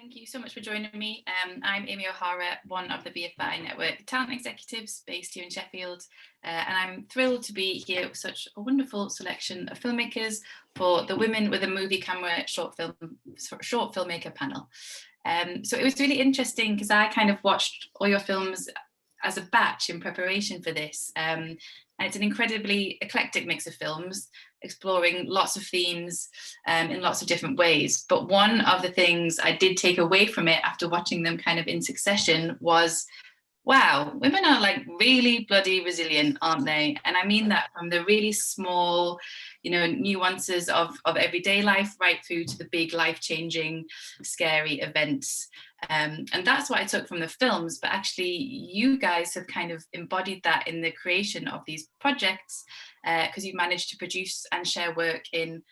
Thank you so much for joining me. I'm Amy O'Hara, one of the BFI Network talent executives based here in Sheffield, and I'm thrilled to be here with such a wonderful selection of filmmakers for the Women with a Movie Camera short filmmaker panel. So it was really interesting because I kind of watched all your films as a batch in preparation for this. And it's an incredibly eclectic mix of films, exploring lots of themes in lots of different ways. But one of the things I did take away from it after watching them kind of in succession was, wow, women are like really bloody resilient, aren't they? And I mean that from the really small, nuances of everyday life right through to the big life-changing, scary events. And that's what I took from the films, but actually you guys have kind of embodied that in the creation of these projects, because you've managed to produce and share work in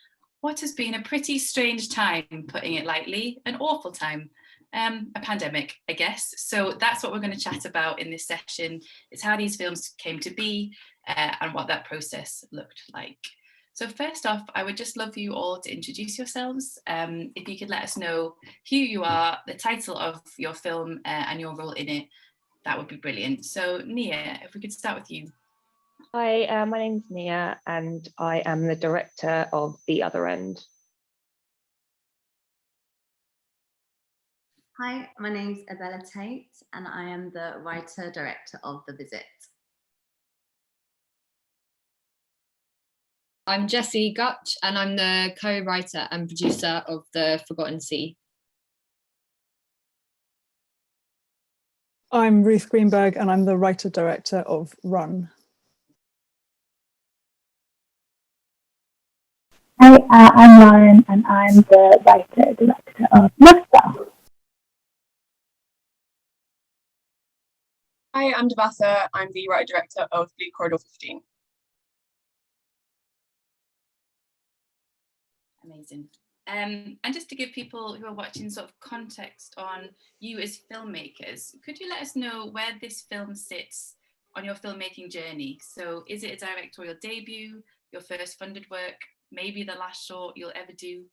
what has been a pretty strange time, putting it lightly, an awful time. A pandemic, I guess. So that's what we're going to chat about in this session, is how these films came to be and what that process looked like. So first off, I would just love you all to introduce yourselves. If you could let us know who you are, the title of your film and your role in it, that would be brilliant. So Nia, if we could start with you. Hi, my name's Nia and I am the director of The Other End. Hi, my name's Ebele Tate and I am the writer-director of The Visit. I'm Jessie Gutch and I'm the co-writer and producer of The Forgotten Sea. I'm Ruth Greenberg and I'm the writer-director of Run. Hi, I'm Lauren and I'm the writer-director of Lockdown. Hi, I'm Dubheasa. I'm the writer-director of Blue Corridor 15. Amazing. And just to give people who are watching sort of context on you as filmmakers, could you let us know where this film sits on your filmmaking journey? So is it a directorial debut, your first funded work, maybe the last short you'll ever do?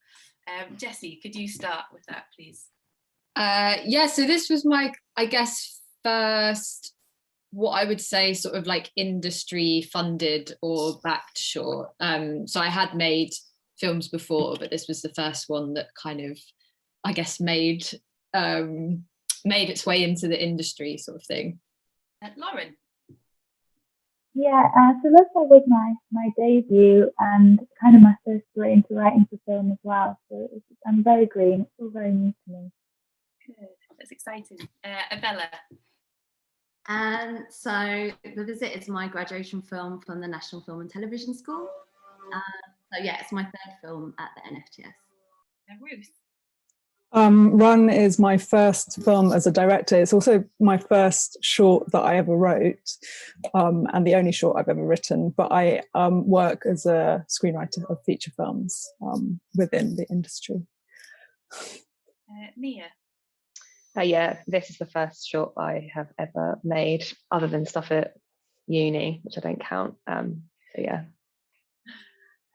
Jessie, could you start with that, please? Yeah, so this was my, I guess, first, what I would say sort of like industry funded or backed short. So I had made films before, but this was the first one that kind of, I guess, made its way into the industry sort of thing. Lauren? Yeah, so this was my debut and kind of my first way into writing for film as well. So I'm very green, it's all very new to me. Good, that's exciting. Ebele? So The Visit is my graduation film from the National Film and Television School. So yeah, it's my third film at the NFTS. And Ruth? Run is my first film as a director. It's also my first short that I ever wrote, and the only short I've ever written. But I work as a screenwriter of feature films within the industry. Nia? Yeah, this is the first short I have ever made, other than stuff at uni, which I don't count. So yeah.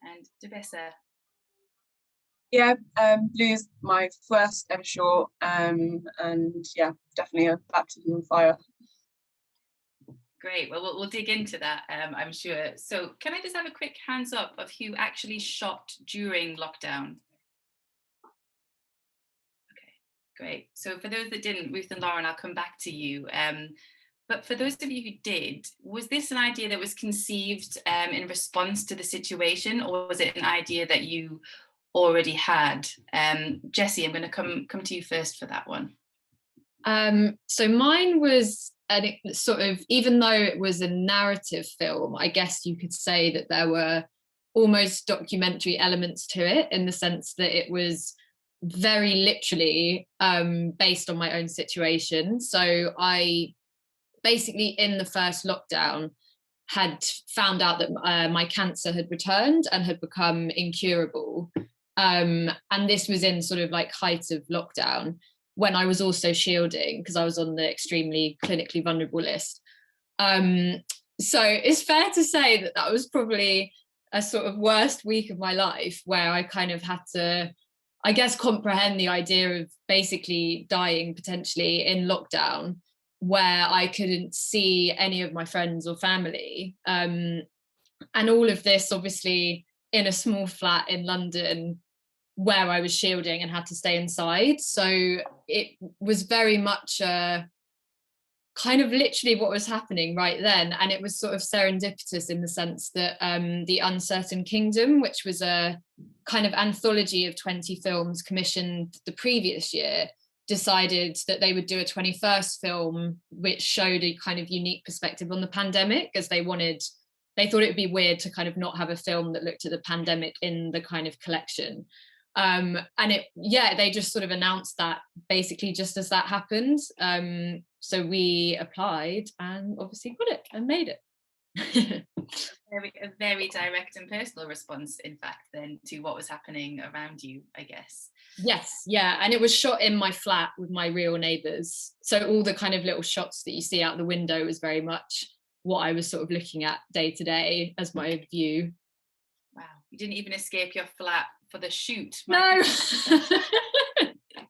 And Dubheasa? Yeah, Blue is my first ever short, and yeah, definitely a baptism of fire. Great, well, we'll dig into that, I'm sure. So can I just have a quick hands up of who actually shot during lockdown? Okay, great. So for those that didn't, Ruth and Lauren, I'll come back to you. But for those of you who did, was this an idea that was conceived in response to the situation, or was it an idea that you already had? Jessie, I'm going to come to you first for that one. So mine was sort of, even though it was a narrative film, I guess you could say that there were almost documentary elements to it, in the sense that it was very literally based on my own situation. So I basically, in the first lockdown, had found out that my cancer had returned and had become incurable. And this was in sort of like height of lockdown, when I was also shielding, because I was on the extremely clinically vulnerable list. So it's fair to say that that was probably a sort of worst week of my life, where I kind of had to I guess, comprehend the idea of basically dying potentially in lockdown, where I couldn't see any of my friends or family. And all of this, obviously, in a small flat in London where I was shielding and had to stay inside. So it was very much kind of literally what was happening right then. And it was sort of serendipitous in the sense that The Uncertain Kingdom, which was a kind of anthology of 20 films commissioned the previous year, decided that they would do a 21st film which showed a kind of unique perspective on the pandemic, as they thought it would be weird to kind of not have a film that looked at the pandemic in the kind of collection. And they just sort of announced that basically just as that happened. So we applied and obviously got it and made it. A very direct and personal response, in fact, then, to what was happening around you, I guess. Yes, yeah, and it was shot in my flat with my real neighbours. So all the kind of little shots that you see out the window was very much what I was sort of looking at day to day as my view. Wow, you didn't even escape your flat for the shoot. No.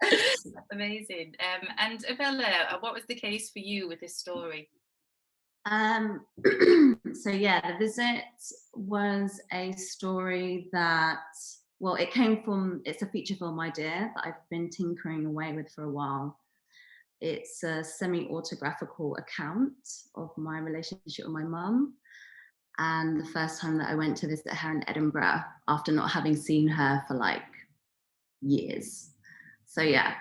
That's amazing. And Ebele, what was the case for you with this story? So yeah, The Visit was a story that, well, it's a feature film idea that I've been tinkering away with for a while. It's a semi-autographical account of my relationship with my mum, and the first time that I went to visit her in Edinburgh after not having seen her for like years. So yeah,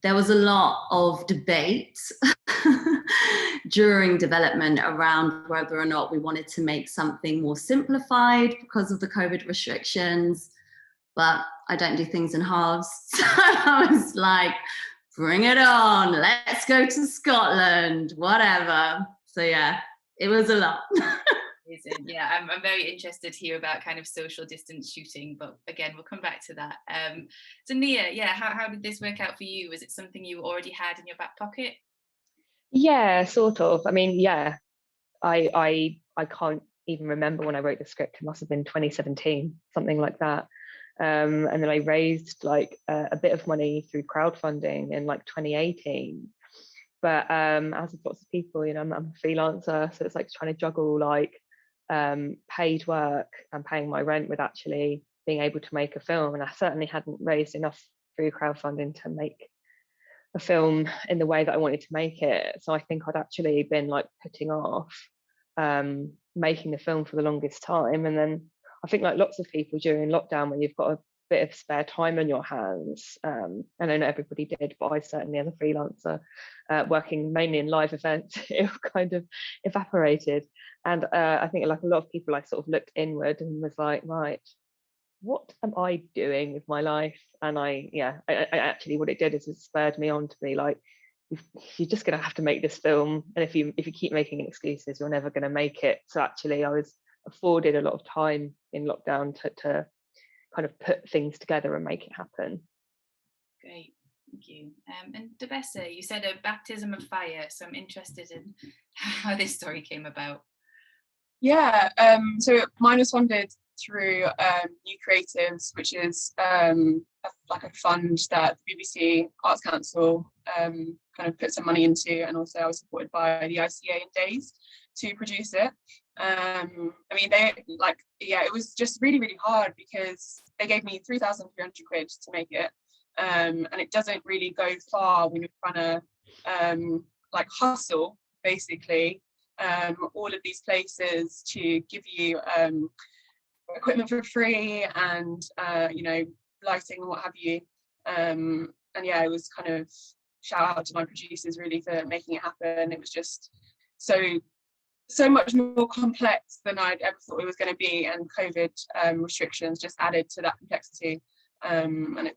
there was a lot of debate during development around whether or not we wanted to make something more simplified because of the COVID restrictions, but I don't do things in halves. So I was like, bring it on, let's go to Scotland, whatever. So yeah, it was a lot. Yeah, I'm very interested to hear about kind of social distance shooting, but again, we'll come back to that. So Nia, yeah, how did this work out for you? Was it something you already had in your back pocket? Yeah, sort of. I mean, yeah, I can't even remember when I wrote the script. It must have been 2017, something like that. And then I raised like a bit of money through crowdfunding in like 2018. But as with lots of people, you know, I'm a freelancer, so it's like trying to juggle like paid work and paying my rent with actually being able to make a film. And I certainly hadn't raised enough through crowdfunding to make a film in the way that I wanted to make it. So I think I'd actually been like putting off making the film for the longest time. And then I think, like lots of people during lockdown, when you've got a bit of spare time on your hands, and I know not everybody did, but I certainly, as a freelancer working mainly in live events, it kind of evaporated. And I think, like a lot of people, I sort of looked inward and was like, right, what am I doing with my life? And I actually, what it did is it spurred me on to be like, you're just going to have to make this film, and if you keep making excuses, you're never going to make it. So actually, I was afforded a lot of time in lockdown to kind of put things together and make it happen. Great, thank you. And Dubheasa, you said a baptism of fire, so I'm interested in how this story came about. Yeah, so mine was funded through New Creatives, which is like a fund that the BBC Arts Council kind of put some money into, and also I was supported by the ICA and Days to produce it. I mean, it was just really, really hard because they gave me 3,300 quid to make it, and it doesn't really go far when you're trying to like hustle, basically. All of these places to give you equipment for free and you know, lighting and what have you, and yeah, it was kind of shout out to my producers really for making it happen. It was just so much more complex than I'd ever thought it was going to be, and COVID restrictions just added to that complexity, and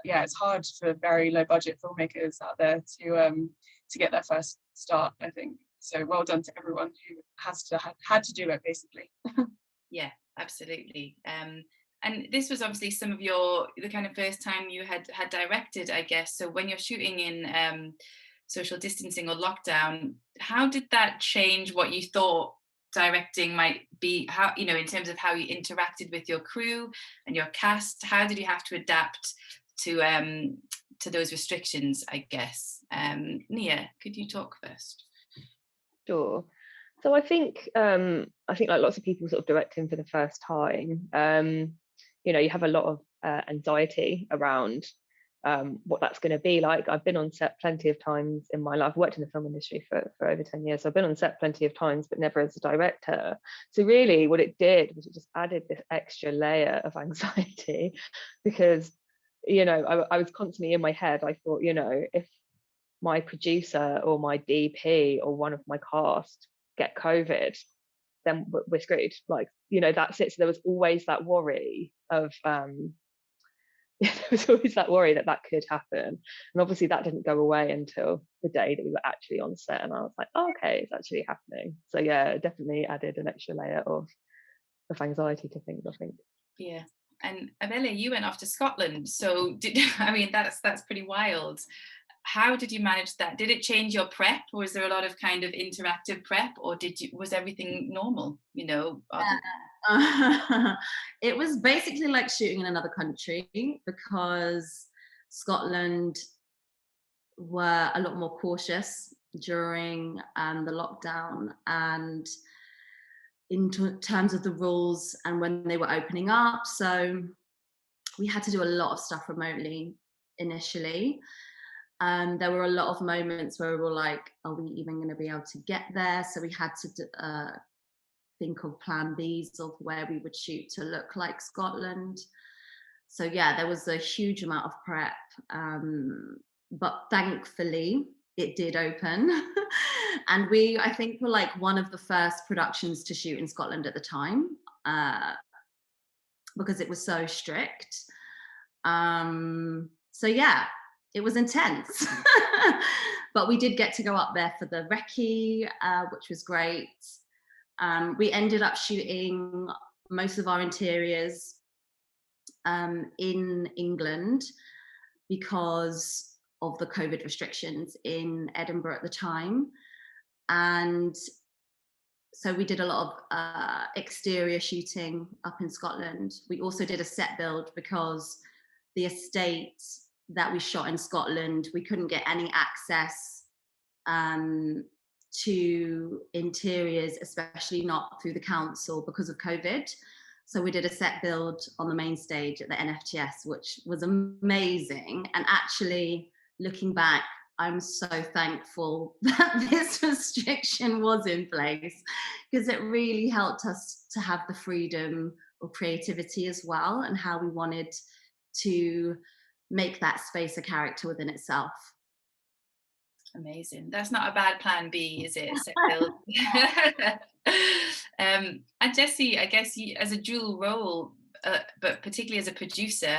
it's hard for very low budget filmmakers out there to get their first start, I think. So well done to everyone who had to do it, basically. Yeah, absolutely. And this was obviously some of the kind of first time you had directed, I guess. So when you're shooting in social distancing or lockdown, how did that change what you thought directing might be, how, you know, in terms of how you interacted with your crew and your cast? How did you have to adapt to those restrictions, I guess? Nia, could you talk first? Sure. So I think like lots of people sort of directing for the first time, you know, you have a lot of anxiety around what that's going to be like. I've been on set plenty of times in my life. I've worked in the film industry for over 10 years. So I've been on set plenty of times, but never as a director. So really what it did was it just added this extra layer of anxiety, because, you know, I was constantly in my head. I thought, you know, if my producer or my DP or one of my cast get COVID, then we're screwed. Like, you know, that's it. So there was always that worry of there was always that worry that could happen. And obviously that didn't go away until the day that we were actually on set, and I was like, oh, okay, it's actually happening. So yeah, it definitely added an extra layer of anxiety to things, I think. Yeah. And Ebele, you went off to Scotland, so I mean, that's pretty wild. How did you manage that? Did it change your prep? Was there a lot of kind of interactive prep, or was everything normal, you know? It was basically like shooting in another country, because Scotland were a lot more cautious during the lockdown, and in terms of the rules and when they were opening up. So we had to do a lot of stuff remotely initially. There were a lot of moments where we were like, are we even going to be able to get there? So we had to think of plan Bs of where we would shoot to look like Scotland. So yeah, there was a huge amount of prep, but thankfully it did open. And I think were like one of the first productions to shoot in Scotland at the time, because it was so strict. So yeah, it was intense. But we did get to go up there for the recce, which was great. We ended up shooting most of our interiors in England because of the COVID restrictions in Edinburgh at the time. And so we did a lot of exterior shooting up in Scotland. We also did a set build because the estate that we shot in Scotland, we couldn't get any access to interiors, especially not through the council because of COVID. So we did a set build on the main stage at the NFTS, which was amazing. And actually, looking back, I'm so thankful that this restriction was in place, because it really helped us to have the freedom of creativity as well, and how we wanted to make that space a character within itself. Amazing. That's not a bad plan B, is it? Set build. And Jessie, I guess you, as a dual role, but particularly as a producer,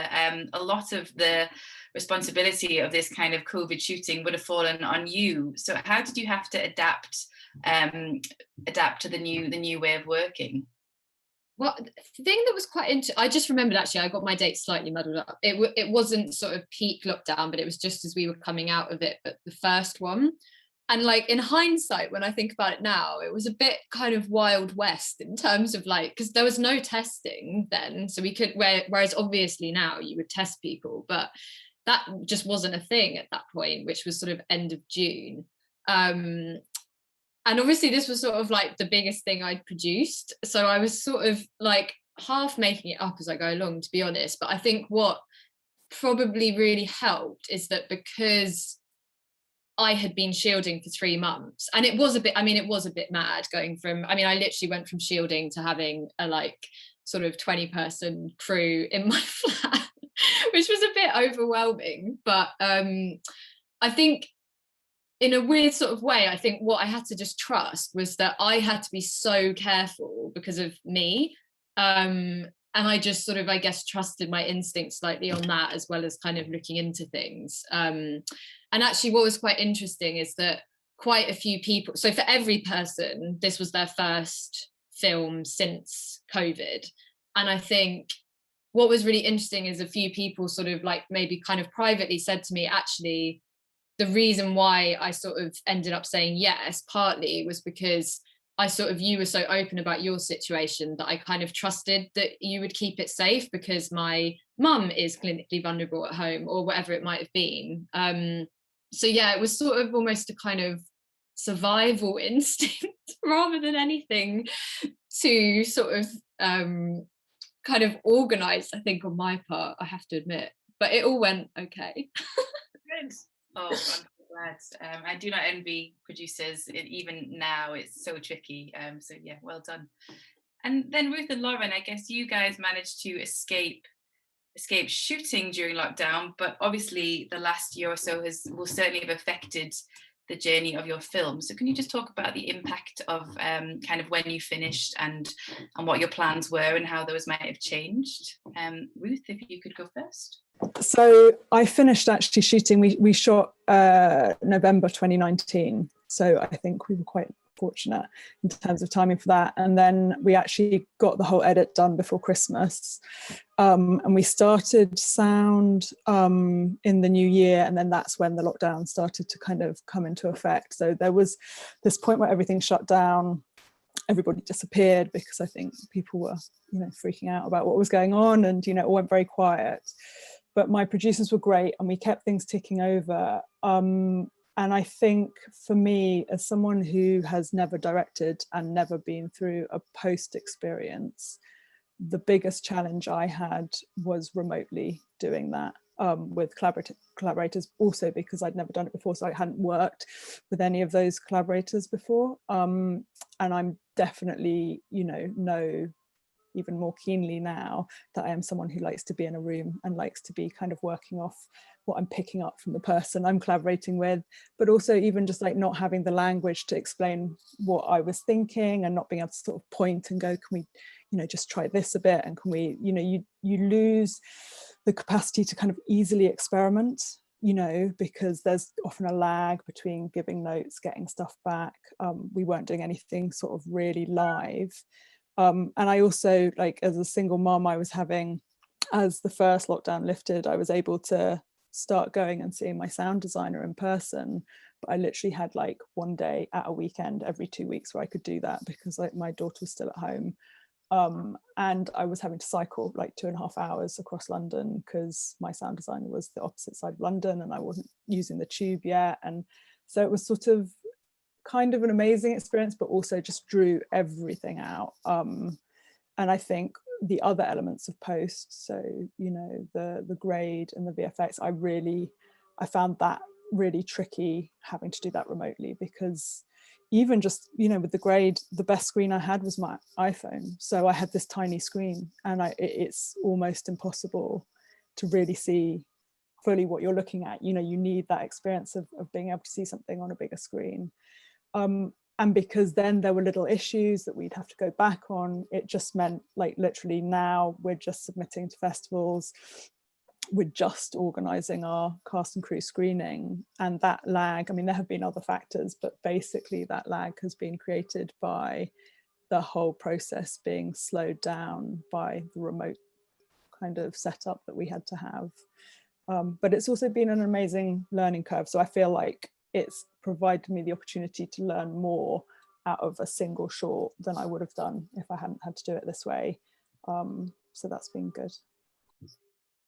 a lot of the responsibility of this kind of COVID shooting would have fallen on you. So how did you have to adapt to the new way of working? Well, the thing that was quite I just remembered, actually, I got my dates slightly muddled up. It wasn't sort of peak lockdown, but it was just as we were coming out of it, but the first one. And like in hindsight, when I think about it now, it was a bit kind of Wild West in terms of like, because there was no testing then. So we could, whereas obviously now you would test people, but that just wasn't a thing at that point, which was sort of end of June. And obviously this was sort of like the biggest thing I'd produced. So I was sort of like half making it up as I go along, to be honest. But I think what probably really helped is that because I had been shielding for 3 months, and it was a bit mad going from, I literally went from shielding to having a like sort of 20-person crew in my flat, which was a bit overwhelming. But I think in a weird sort of way, I think what I had to just trust was that I had to be so careful because of me. And I just sort of, I guess, trusted my instincts slightly on that, as well as kind of looking into things. And actually what was quite interesting is that quite a few people, so for every person, this was their first film since COVID. And I think what was really interesting is a few people sort of like maybe kind of privately said to me, actually, the reason why I sort of ended up saying yes, partly was because you were so open about your situation that I kind of trusted that you would keep it safe because my mum is clinically vulnerable at home or whatever it might have been. So yeah, it was sort of almost a kind of survival instinct rather than anything to sort of kind of organized, I think, on my part, I have to admit, but it all went okay. Good. Oh, I'm so glad. I do not envy producers. Even now, it's so tricky. So yeah, well done. And then Ruth and Lauren, I guess you guys managed to escape shooting during lockdown, but obviously the last year or so will certainly have affected the journey of your film. So can you just talk about the impact of kind of when you finished and what your plans were and how those might have changed? Ruth, if you could go first. So I finished actually shooting, we shot November 2019. So I think we were quite fortunate in terms of timing for that. And then we actually got the whole edit done before Christmas. And we started sound in the new year. And then that's when the lockdown started to kind of come into effect. So there was this point where everything shut down. Everybody disappeared because I think people were, freaking out about what was going on, and, it all went very quiet. But my producers were great and we kept things ticking over. And I think for me, as someone who has never directed and never been through a post experience, the biggest challenge I had was remotely doing that with collaborators, also because I'd never done it before. So I hadn't worked with any of those collaborators before. And I'm definitely, know even more keenly now that I am someone who likes to be in a room and likes to be kind of working off what I'm picking up from the person I'm collaborating with, but also even just like not having the language to explain what I was thinking and not being able to sort of point and go, can we, just try this a bit, and can we, you lose the capacity to kind of easily experiment, because there's often a lag between giving notes, getting stuff back. We weren't doing anything sort of really live. And I also, like, as a single mom, I was having, as the first lockdown lifted, I was able to start going and seeing my sound designer in person. But I literally had like one day at a weekend every 2 weeks where I could do that because like my daughter was still at home. And I was having to cycle like 2.5 hours across London because my sound designer was the opposite side of London and I wasn't using the tube yet. And so it was sort of kind of an amazing experience, but also just drew everything out. And I think the other elements of post, so the grade and the VFX, I found that really tricky having to do that remotely, because even just with the grade, the best screen I had was my iPhone, so I had this tiny screen and it's almost impossible to really see fully what you're looking at. You need that experience of being able to see something on a bigger screen. And because then there were little issues that we'd have to go back on, it just meant like literally now we're just submitting to festivals, we're just organising our cast and crew screening, and that lag, I mean, there have been other factors, but basically that lag has been created by the whole process being slowed down by the remote kind of setup that we had to have. But it's also been an amazing learning curve. So I feel like it's provided me the opportunity to learn more out of a single short than I would have done if I hadn't had to do it this way. So that's been good.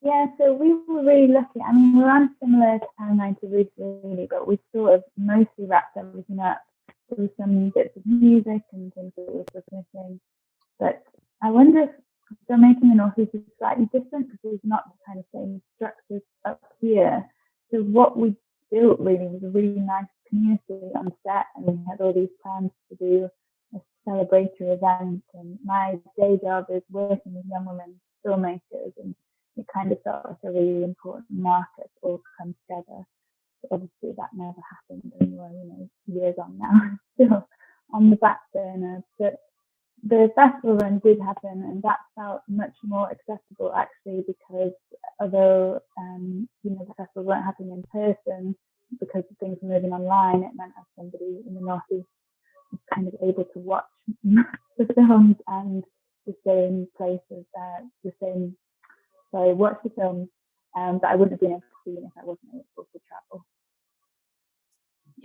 Yeah, so we were really lucky. I mean, we're on a similar timeline to Ruth, really, but we sort of mostly wrapped everything up. There were some bits of music and things that we were sort of missing. But I wonder if filmmaking in the Northeast is slightly different because there's not the kind of same structures up here. So what we built really was a really nice community on set, and we had all these plans to do a celebratory event. And my day job is working with young women filmmakers, and it kind of felt like a really important marker to all come together. But obviously that never happened, and we're years on now, still on the back burner. But the festival run did happen, and that felt much more accessible actually, because although the festivals weren't happening in person because of things moving online, it meant as somebody in the Northeast was kind of able to watch the films and the same places, watch the films that I wouldn't have been able to see if I wasn't able to travel.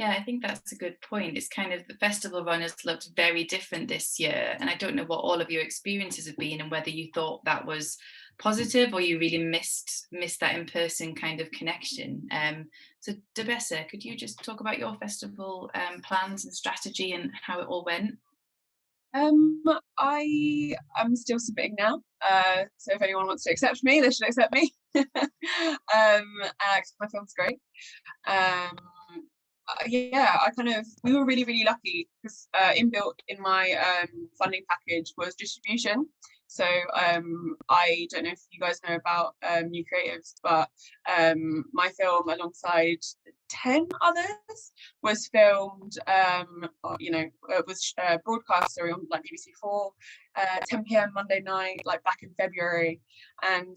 Yeah, I think that's a good point. It's kind of, the festival run has looked very different this year, and I don't know what all of your experiences have been and whether you thought that was positive or you really missed that in-person kind of connection. So Dubheasa, could you just talk about your festival plans and strategy and how it all went? I am still submitting now, so if anyone wants to accept me, they should accept me. My film's great. Yeah, we were really lucky because inbuilt in my funding package was distribution. So I don't know if you guys know about New Creatives, but my film alongside 10 others was filmed, was broadcast on like BBC4, 10 p.m. Monday night, like back in February. And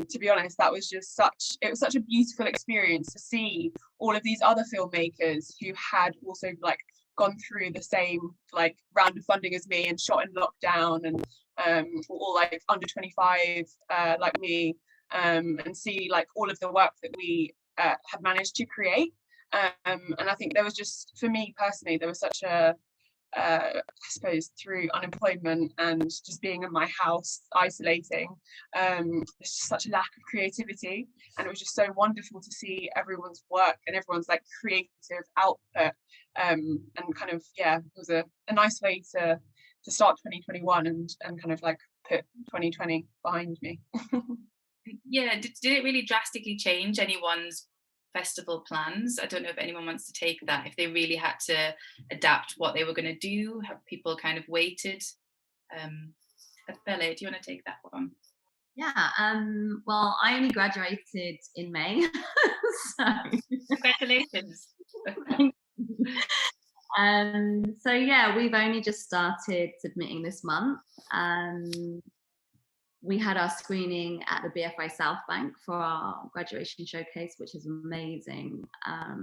to be honest, that was just such a beautiful experience to see all of these other filmmakers who had also like gone through the same like round of funding as me and shot in lockdown, and all like under 25 like me, and see like all of the work that we have managed to create. And I think there was just, for me personally, there was such a I suppose through unemployment and just being in my house isolating, there's just such a lack of creativity, and it was just so wonderful to see everyone's work and everyone's like creative output, and kind of, yeah, it was a nice way to start 2021 and kind of like put 2020 behind me. Yeah, did it really drastically change anyone's festival plans? I don't know if anyone wants to take that, if they really had to adapt what they were going to do. Have people kind of waited? Ebele, do you want to take that one? Yeah, well, I only graduated in May, so Congratulations. So yeah, we've only just started submitting this month. We had our screening at the BFI South Bank for our graduation showcase, which is amazing. I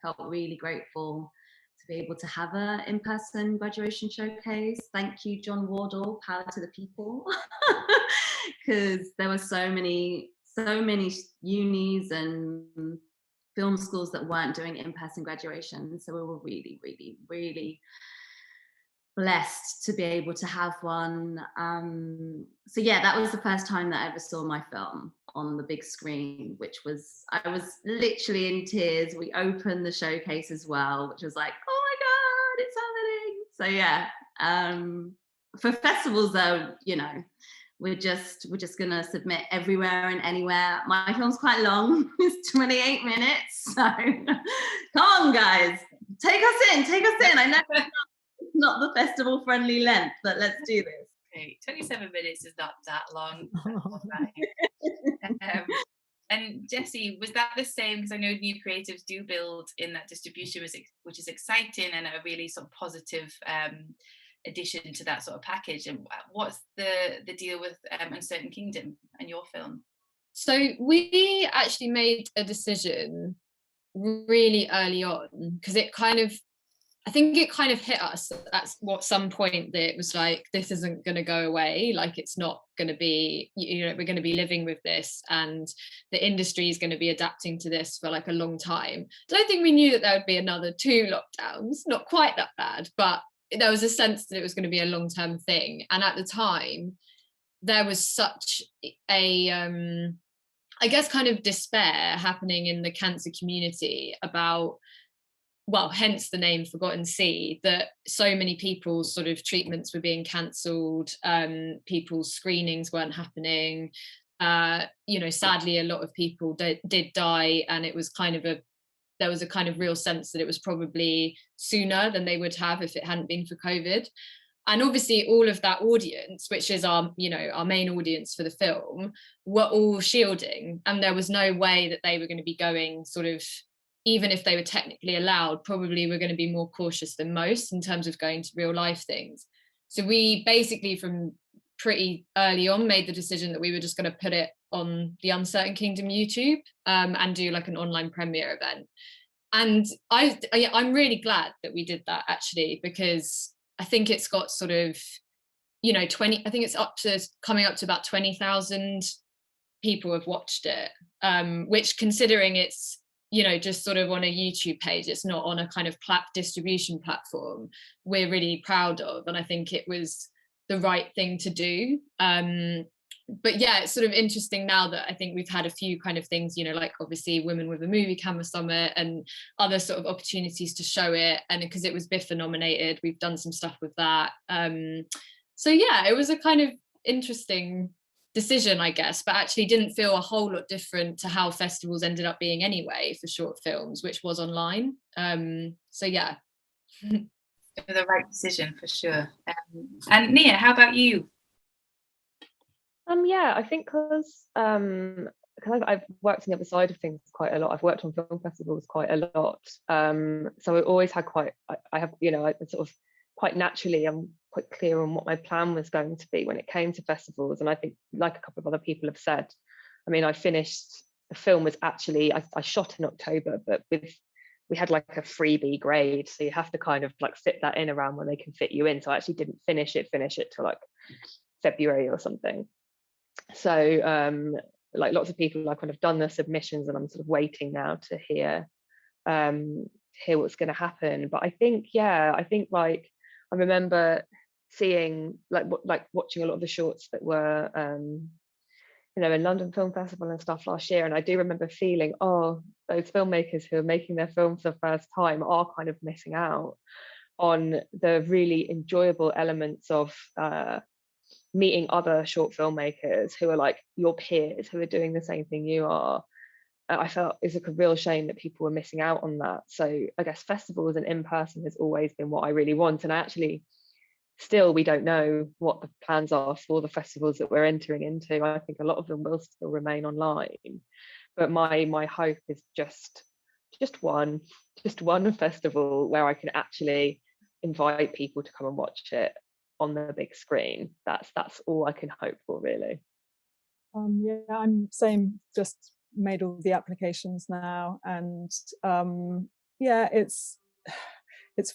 felt really grateful to be able to have an in-person graduation showcase. Thank you, John Wardle, power to the people, because there were so many unis and film schools that weren't doing in-person graduation. So we were really blessed to be able to have one. So yeah, that was the first time that I ever saw my film on the big screen, which was, I was literally in tears. We opened the showcase as well, which was like, oh my God, it's happening. So yeah, for festivals though, you know, we're just gonna submit everywhere and anywhere. My film's quite long, it's 28 minutes. So come on guys, take us in. I know it's not the festival friendly length, but let's do this. Okay, 27 minutes is not that long. And Jessie, was that the same? Because I know new creatives do build in that distribution, which is exciting and a really sort of positive addition to that sort of package. And what's the deal with Uncertain Kingdom and your film? So we actually made a decision really early on, because I think it kind of hit us at some point that it was like, this isn't going to go away. Like, it's not going to be, you know, we're going to be living with this, and the industry is going to be adapting to this for like a long time. I don't think we knew that there would be another 2 lockdowns, not quite that bad, but there was a sense that it was going to be a long-term thing. And at the time, there was such a, I guess, kind of despair happening in the cancer community about, well, hence the name Forgotten Sea, that so many people's sort of treatments were being cancelled, people's screenings weren't happening. You know, sadly, a lot of people did die, and it was there was a kind of real sense that it was probably sooner than they would have if it hadn't been for COVID. And obviously all of that audience, which is our main audience for the film, were all shielding, and there was no way that they were going to be going sort of, even if they were technically allowed, probably were going to be more cautious than most in terms of going to real life things. So we basically from pretty early on made the decision that we were just going to put it on the Uncertain Kingdom YouTube, and do like an online premiere event. And I'm really glad that we did that, actually, because I think it's got sort of, you know, I think it's coming up to about 20,000 people have watched it, which, considering it's you know, just sort of on a YouTube page, it's not on a kind of distribution platform, we're really proud of. And I think it was the right thing to do. But yeah, it's sort of interesting now that I think we've had a few kind of things, you know, like obviously Women with a Movie Camera Summit and other sort of opportunities to show it. And because it was BFI nominated, we've done some stuff with that. So yeah, it was a kind of interesting decision, I guess, but actually didn't feel a whole lot different to how festivals ended up being anyway for short films, which was online. So yeah. The right decision for sure. And Nia, how about you? Yeah, I think because I've worked on the other side of things quite a lot. I've worked on film festivals quite a lot. So I always had I have, you know, I sort of quite naturally, I'm quite clear on what my plan was going to be when it came to festivals. And I think, like a couple of other people have said, I mean, the film was actually, I shot in October, but we had like a freebie grade. So you have to kind of like fit that in around when they can fit you in. So I actually didn't finish it till like February or something. So like lots of people, I've kind of done the submissions and I'm sort of waiting now to hear what's going to happen. But I think like I remember seeing like watching a lot of the shorts that were you know, in London Film Festival and stuff last year, and I do remember feeling, oh, those filmmakers who are making their films for the first time are kind of missing out on the really enjoyable elements of meeting other short filmmakers who are like your peers, who are doing the same thing you are. I felt it's like a real shame that people were missing out on that. So I guess festivals and in person has always been what I really want. And actually, still, we don't know what the plans are for the festivals that we're entering into. I think a lot of them will still remain online. But my hope is just one festival where I can actually invite people to come and watch it on the big screen. That's all I can hope for, really. Yeah, I'm same, just made all the applications now, and yeah, it's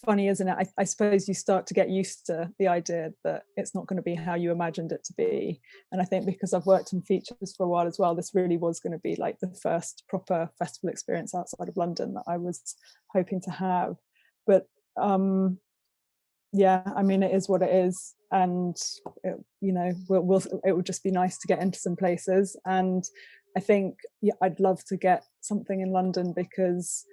funny, isn't it? I suppose you start to get used to the idea that it's not going to be how you imagined it to be. And I think because I've worked in features for a while as well, this really was going to be like the first proper festival experience outside of London that I was hoping to have. But yeah, I mean, it is what it is, and it, you know, it would just be nice to get into some places. And I think I'd love to get something in London because,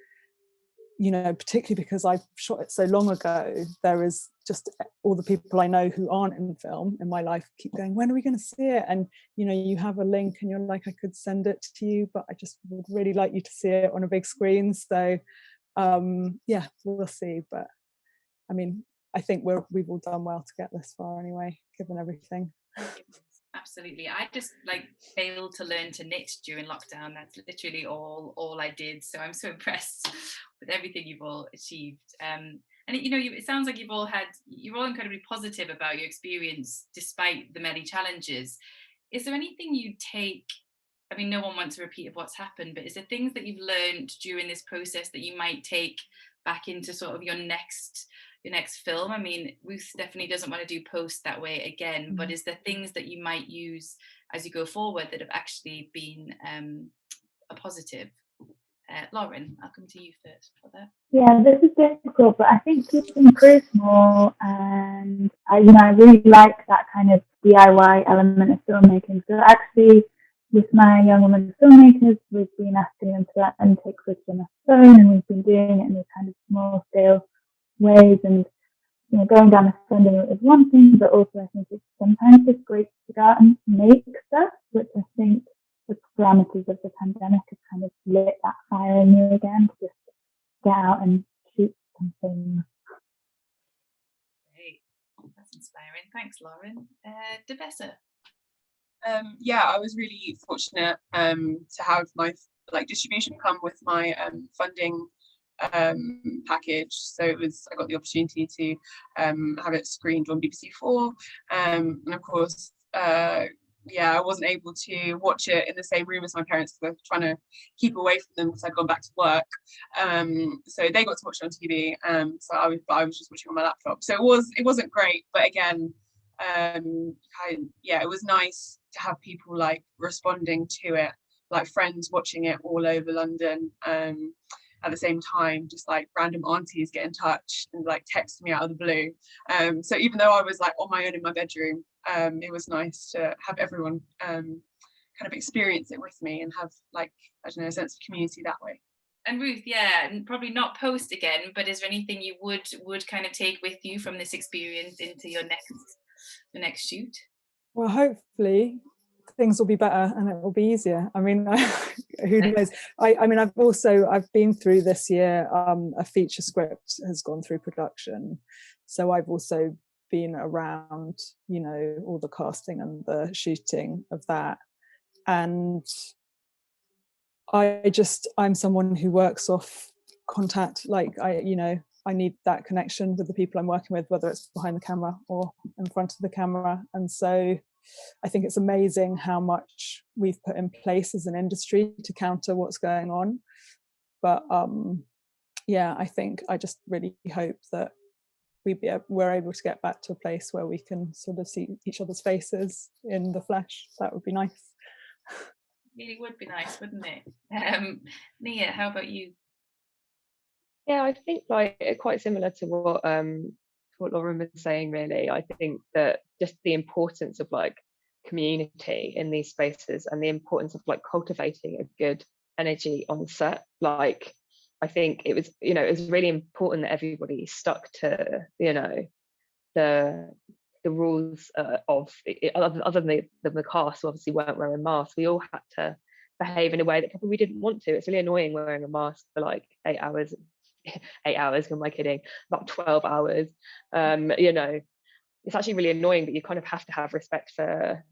you know, particularly because I shot it so long ago, there is just all the people I know who aren't in film in my life keep going, when are we going to see it? And, you know, you have a link and you're like, I could send it to you, but I just would really like you to see it on a big screen. So yeah, we'll see. But I mean, I think we've all done well to get this far anyway, given everything. Absolutely. I just failed to learn to knit during lockdown. That's literally all I did. So I'm so impressed with everything you've all achieved. And it sounds like you're all incredibly positive about your experience despite the many challenges. Is there anything you take? I mean, no one wants a repeat of what's happened, but is there things that you've learned during this process that you might take back into sort of your next film? I mean, Ruth definitely doesn't want to do post that way again, but is there things that you might use as you go forward that have actually been a positive? Lauren, I'll come to you first for that. Yeah, this is difficult, but I think you can improve more, and I really like that kind of DIY element of filmmaking. So actually, with my young women filmmakers, we've been asking them to let them take footage on their phone, and we've been doing it in these kind of small scale ways. And going down the funding route is one thing, but also I think it's sometimes just great to go out and make stuff, which I think the parameters of the pandemic have kind of lit that fire in you again, to just get out and shoot something. Great, that's inspiring. Thanks, Lauren. Dubheasa. Yeah, I was really fortunate to have my distribution come with my funding package. So I got the opportunity to have it screened on BBC4, and of course I wasn't able to watch it in the same room as my parents because I was trying to keep away from them because I'd gone back to work. So they got to watch it on TV. So I was just watching on my laptop. So it wasn't great, but again, it was nice to have people responding to it like friends watching it all over London at the same time, just like random aunties get in touch and like text me out of the blue. So even though I was like on my own in my bedroom, it was nice to have everyone kind of experience it with me and have like, I don't know, a sense of community that way. And Ruth, yeah, and probably not post again, but is there anything you would kind of take with you from this experience into your next shoot? Well, hopefully things will be better and it will be easier. I mean, who knows? I mean, I've been through this year, a feature script has gone through production. So I've also been around, you know, all the casting and the shooting of that. And I'm someone who works off contact. Like I need that connection with the people I'm working with, whether it's behind the camera or in front of the camera. And so I think it's amazing how much we've put in place as an industry to counter what's going on. But yeah, I just really hope that we're able to get back to a place where we can sort of see each other's faces in the flesh. That would be nice. Really would be nice, wouldn't it? Nia, how about you? Yeah, I think like quite similar to what Lauren was saying, really. I think that just the importance of like community in these spaces and the importance of like cultivating a good energy on set. Like I think it was really important that everybody stuck to, you know, the rules of other than the cast who obviously weren't wearing masks. We all had to behave in a way that probably we didn't want to. It's really annoying wearing a mask for like 8 hours. 8 hours, am I kidding? About 12 hours. You know, it's actually really annoying, but you kind of have to have respect for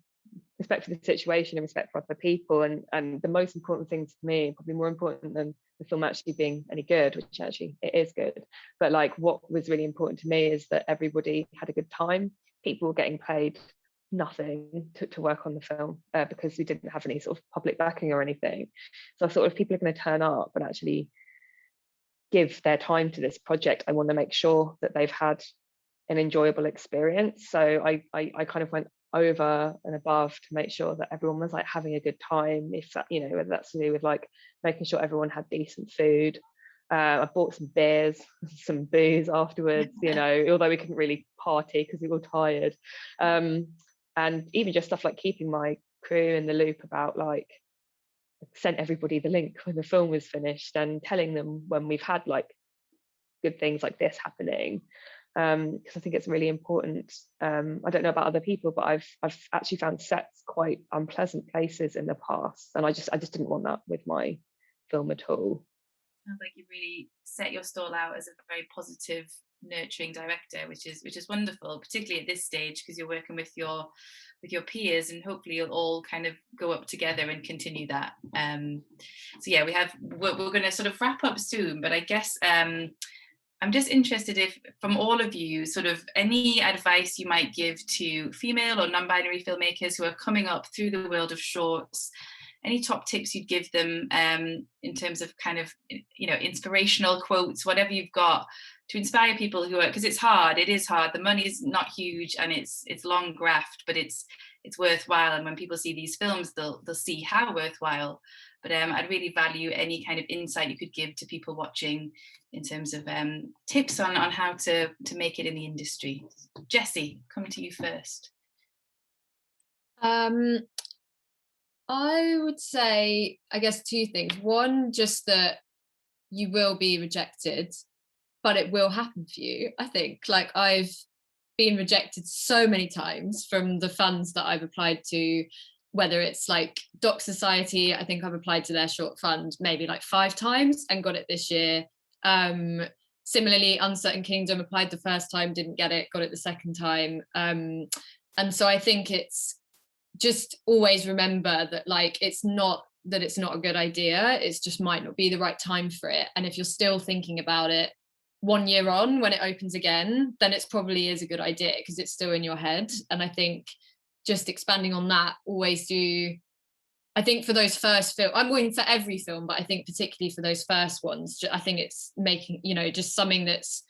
the situation and respect for other people. And the most important thing to me, probably more important than the film actually being any good, which actually it is good, but like what was really important to me is that everybody had a good time. People were getting paid nothing to work on the film because we didn't have any sort of public backing or anything. So I thought if people are going to turn up and actually give their time to this project, I want to make sure that they've had an enjoyable experience. So I kind of went over and above to make sure that everyone was like having a good time, if that, you know, whether that's to do with like making sure everyone had decent food. I bought some beers, some booze afterwards, you know, although we couldn't really party because we were tired. And even just stuff like keeping my crew in the loop about like, sent everybody the link when the film was finished and telling them when we've had like good things like this happening, because I think it's really important. I don't know about other people, but I've actually found sets quite unpleasant places in the past, and I just didn't want that with my film at all. Sounds like you really set your stall out as a very positive, nurturing director, which is wonderful, particularly at this stage because you're working with your peers, and hopefully you'll all kind of go up together and continue that. So yeah, we're going to sort of wrap up soon, but I guess I'm just interested if from all of you, sort of any advice you might give to female or non-binary filmmakers who are coming up through the world of shorts. Any top tips you'd give them in terms of kind of, you know, inspirational quotes, whatever you've got to inspire people who are, because it's hard, it is hard. The money's not huge and it's long graft, but it's worthwhile. And when people see these films, they'll see how worthwhile. But I'd really value any kind of insight you could give to people watching in terms of tips on how to make it in the industry. Jessie, coming to you first. I would say, I guess, two things. One, just that you will be rejected, but it will happen for you. I think, like, I've been rejected so many times from the funds that I've applied to, whether it's like Doc Society. I think I've applied to their short fund maybe like 5 times and got it this year. Similarly, Uncertain Kingdom, applied the first time, didn't get it, got it the second time. And so I think it's just always remember that, like, it's not a good idea, it's just might not be the right time for it. And if you're still thinking about it 1 year on when it opens again, then it's probably is a good idea because it's still in your head. And I think just expanding on that, always do, I think for those first film, I'm going for every film, but I think particularly for those first ones, I think it's making, you know, just something that's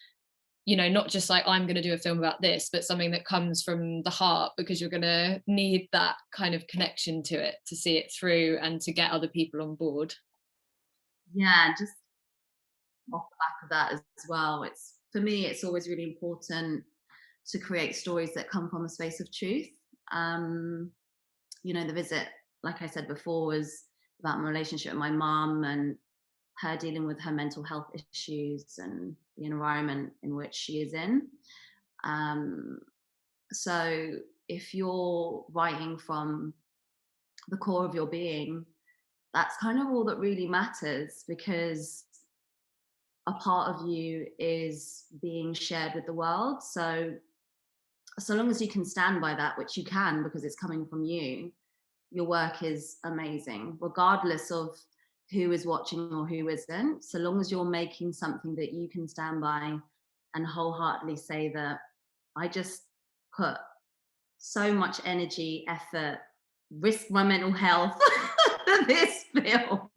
not just like I'm going to do a film about this, but something that comes from the heart, because you're going to need that kind of connection to it to see it through and to get other people on board. Yeah, just off the back of that as well, for me it's always really important to create stories that come from a space of truth. The visit, like I said before, was about my relationship with my mum and her dealing with her mental health issues and the environment in which she is in. So if you're writing from the core of your being, that's kind of all that really matters, because a part of you is being shared with the world. So long as you can stand by that, which you can because it's coming from you, your work is amazing, regardless of who is watching or who isn't. So long as you're making something that you can stand by and wholeheartedly say that I just put so much energy, effort, risk my mental health for this film,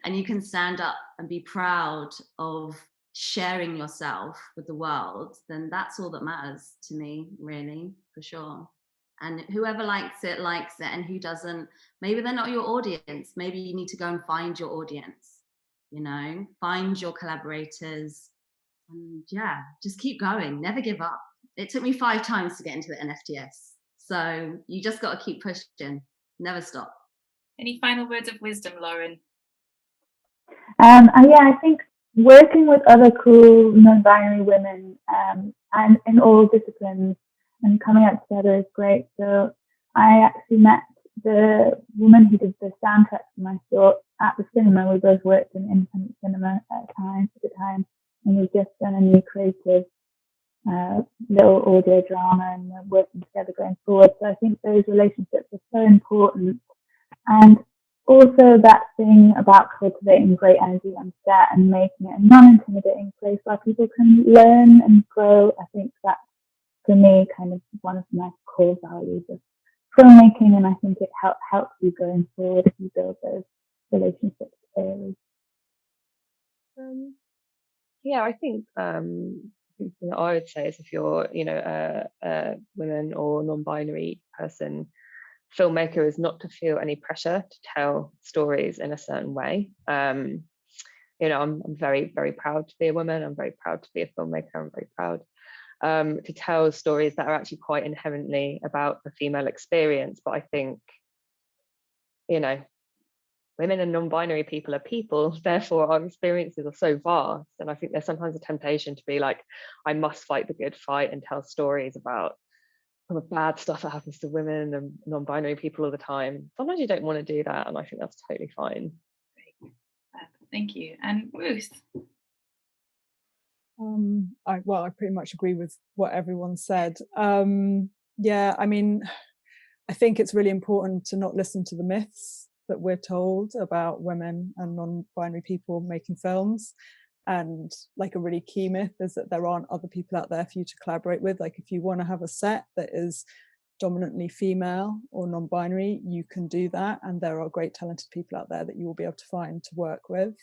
and you can stand up and be proud of sharing yourself with the world, then that's all that matters to me, really, for sure. And whoever likes it, and who doesn't, maybe they're not your audience. Maybe you need to go and find your audience, find your collaborators, and yeah, just keep going, never give up. It took me 5 times to get into the NFTS, so you just got to keep pushing, never stop. Any final words of wisdom, Lauren? I think working with other cool non-binary women and in all disciplines and coming out together is great. So I actually met the woman who did the soundtrack for my short at the cinema. We both worked in independent cinema at the time, and we've just done a new creative little audio drama, and we're working together going forward. So I think those relationships are so important. And also that thing about cultivating great energy on set and making it a non-intimidating place where people can learn and grow. I think that's, for me, kind of one of my core values of filmmaking, and I think it helps you going forward if you build those relationships early. I think something that I would say is, if you're a woman or non-binary person, filmmaker is not to feel any pressure to tell stories in a certain way. I'm very, very proud to be a woman. I'm very proud to be a filmmaker. I'm very proud to tell stories that are actually quite inherently about the female experience. But I think, women and non-binary people are people, therefore our experiences are so vast. And I think there's sometimes a temptation to be like, I must fight the good fight and tell stories about some of the bad stuff that happens to women and non-binary people all the time. Sometimes you don't want to do that, and I think that's totally fine. Thank you. And Ruth? I pretty much agree with what everyone said. I think it's really important to not listen to the myths that we're told about women and non-binary people making films. And like a really key myth is that there aren't other people out there for you to collaborate with. Like if you want to have a set that is dominantly female or non-binary, you can do that, and there are great talented people out there that you will be able to find to work with.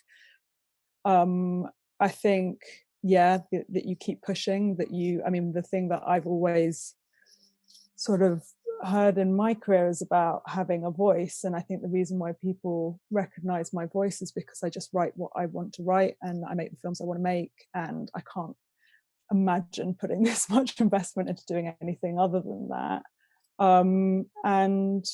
I think that you keep pushing, the thing that I've always sort of heard in my career is about having a voice, and I think the reason why people recognize my voice is because I just write what I want to write, and I make the films I want to make, and I can't imagine putting this much investment into doing anything other than that. And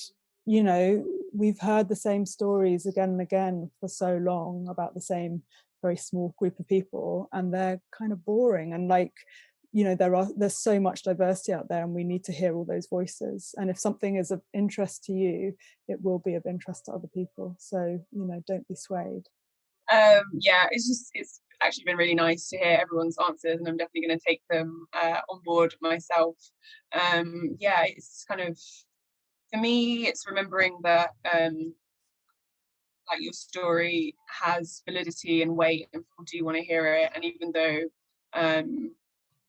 we've heard the same stories again and again for so long about the same very small group of people, and they're kind of boring, and there's so much diversity out there, and we need to hear all those voices. And if something is of interest to you, it will be of interest to other people. So don't be swayed. It's actually been really nice to hear everyone's answers, and I'm definitely going to take them on board myself. It's kind of, for me, it's remembering that your story has validity and weight, and people do want to hear it. And even though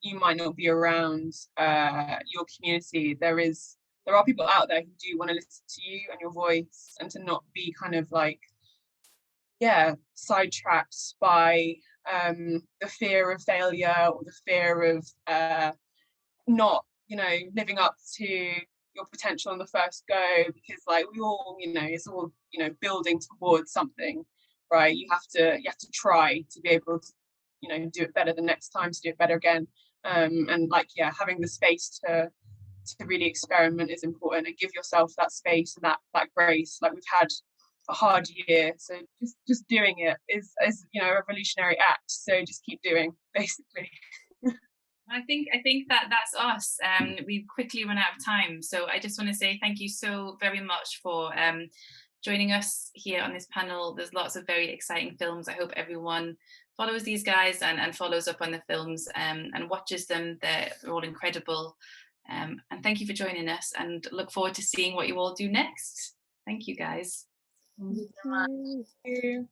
you might not be around your community, there are people out there who do want to listen to you and your voice, and to not be kind of sidetracked by the fear of failure or the fear of not, living up to your potential on the first go, because like we all, it's all, building towards something, right? You have to try to be able to, do it better the next time, to do it better again. And like, yeah, having the space to really experiment is important, and give yourself that space and that grace. Like, we've had a hard year, so just doing it is a revolutionary act. So just keep doing, basically. I think that's us. We quickly run out of time, so I just want to say thank you so very much for joining us here on this panel. There's lots of very exciting films. I hope everyone follows these guys and follows up on the films and watches them. They're all incredible. And thank you for joining us, and look forward to seeing what you all do next. Thank you, guys. Thank you so much. Thank you.